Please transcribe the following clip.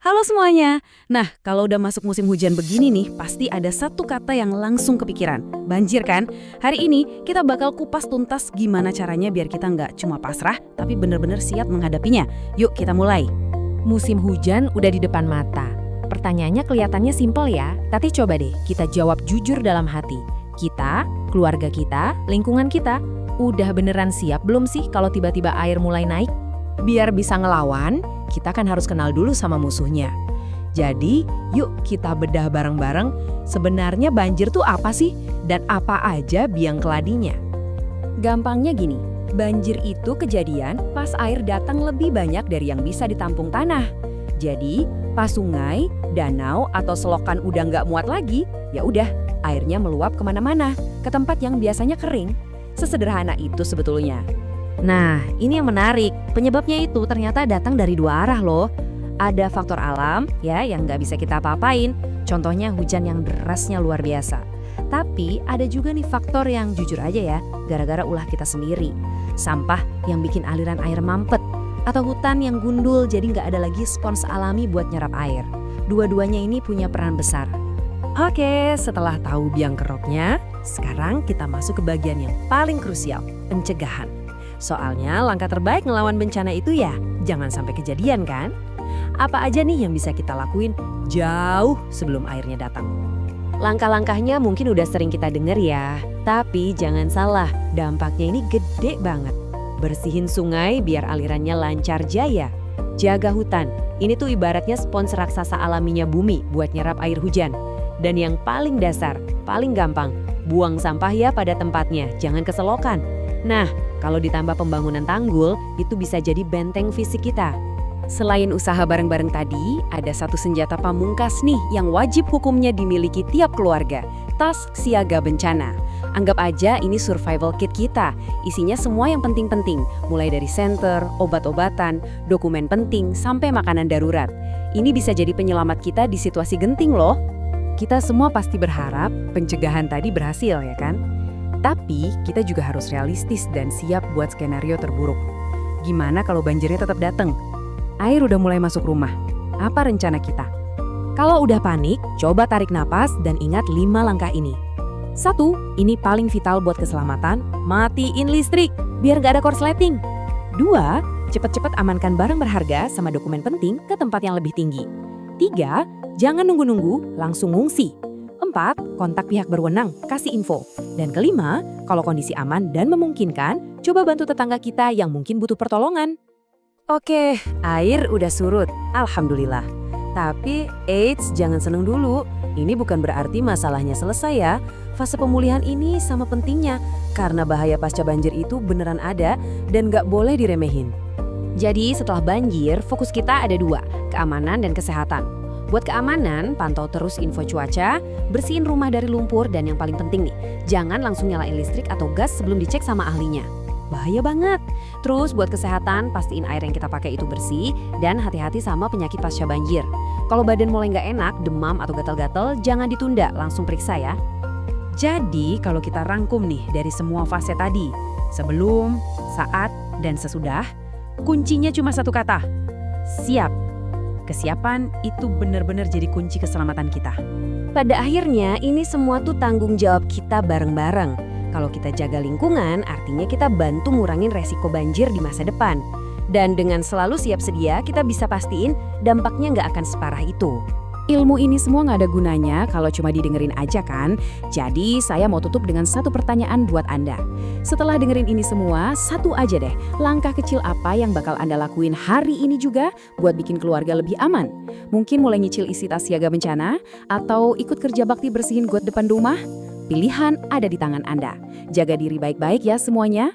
Halo semuanya. Nah, kalau udah masuk musim hujan begini nih, pasti ada satu kata yang langsung kepikiran. Banjir kan? Hari ini kita bakal kupas tuntas gimana caranya biar kita nggak cuma pasrah, tapi bener-bener siap menghadapinya. Yuk kita mulai. Musim hujan udah di depan mata. Pertanyaannya kelihatannya simpel ya, tapi coba deh kita jawab jujur dalam hati. Kita, keluarga kita, lingkungan kita, udah beneran siap belum sih kalau tiba-tiba air mulai naik? Biar bisa ngelawan, kita kan harus kenal dulu sama musuhnya. Jadi, yuk kita bedah bareng-bareng sebenarnya banjir tuh apa sih dan apa aja biang keladinya. Gampangnya gini, banjir itu kejadian pas air datang lebih banyak dari yang bisa ditampung tanah. Jadi, pas sungai, danau, atau selokan udah nggak muat lagi, ya udah airnya meluap kemana-mana, ke tempat yang biasanya kering. Sesederhana itu sebetulnya. Nah, ini yang menarik. Penyebabnya itu ternyata datang dari dua arah loh. Ada faktor alam ya yang nggak bisa kita apa-apain. Contohnya hujan yang derasnya luar biasa. Tapi ada juga nih faktor yang jujur aja ya, gara-gara ulah kita sendiri. Sampah yang bikin aliran air mampet. Atau hutan yang gundul jadi nggak ada lagi spons alami buat nyerap air. Dua-duanya ini punya peran besar. Oke, setelah tahu biang keroknya, sekarang kita masuk ke bagian yang paling krusial, pencegahan. Soalnya langkah terbaik ngelawan bencana itu ya jangan sampai kejadian kan? Apa aja nih yang bisa kita lakuin jauh sebelum airnya datang? Langkah-langkahnya mungkin udah sering kita dengar ya, tapi jangan salah, dampaknya ini gede banget. Bersihin sungai biar alirannya lancar jaya. Jaga hutan, ini tuh ibaratnya spons raksasa alaminya bumi buat nyerap air hujan. Dan yang paling dasar, paling gampang, buang sampah ya pada tempatnya, jangan ke selokan. Nah, kalau ditambah pembangunan tanggul, itu bisa jadi benteng fisik kita. Selain usaha bareng-bareng tadi, ada satu senjata pamungkas nih yang wajib hukumnya dimiliki tiap keluarga, tas siaga bencana. Anggap aja ini survival kit kita, isinya semua yang penting-penting, mulai dari senter, obat-obatan, dokumen penting, sampai makanan darurat. Ini bisa jadi penyelamat kita di situasi genting loh. Kita semua pasti berharap pencegahan tadi berhasil ya kan? Tapi kita juga harus realistis dan siap buat skenario terburuk. Gimana kalau banjirnya tetap datang? Air udah mulai masuk rumah. Apa rencana kita? Kalau udah panik, coba tarik napas dan ingat 5 langkah ini. 1. Ini paling vital buat keselamatan, matiin listrik biar gak ada korsleting. 2. Cepet-cepet amankan barang berharga sama dokumen penting ke tempat yang lebih tinggi. 3. Jangan nunggu-nunggu, langsung ngungsi. 4. Kontak pihak berwenang, kasih info. Dan kelima, kalau kondisi aman dan memungkinkan, coba bantu tetangga kita yang mungkin butuh pertolongan. Oke, air udah surut, alhamdulillah. Tapi, eits, jangan seneng dulu. Ini bukan berarti masalahnya selesai ya. Fase pemulihan ini sama pentingnya, karena bahaya pasca banjir itu beneran ada dan gak boleh diremehin. Jadi setelah banjir, fokus kita ada 2, keamanan dan kesehatan. Buat keamanan, pantau terus info cuaca, bersihin rumah dari lumpur, dan yang paling penting nih, jangan langsung nyalain listrik atau gas sebelum dicek sama ahlinya. Bahaya banget. Terus buat kesehatan, pastiin air yang kita pakai itu bersih, dan hati-hati sama penyakit pasca banjir. Kalau badan mulai nggak enak, demam atau gatal-gatal, jangan ditunda, langsung periksa ya. Jadi kalau kita rangkum nih dari semua fase tadi, sebelum, saat, dan sesudah, kuncinya cuma satu kata, siap. Kesiapan itu benar-benar jadi kunci keselamatan kita. Pada akhirnya ini semua tuh tanggung jawab kita bareng-bareng. Kalau kita jaga lingkungan, artinya kita bantu ngurangin resiko banjir di masa depan. Dan dengan selalu siap sedia, kita bisa pastiin dampaknya nggak akan separah itu. Ilmu ini semua nggak ada gunanya kalau cuma didengerin aja kan? Jadi saya mau tutup dengan satu pertanyaan buat Anda. Setelah dengerin ini semua, satu aja deh, langkah kecil apa yang bakal Anda lakuin hari ini juga buat bikin keluarga lebih aman? Mungkin mulai nyicil isi tas siaga bencana, atau ikut kerja bakti bersihin got depan rumah? Pilihan ada di tangan Anda. Jaga diri baik-baik ya semuanya.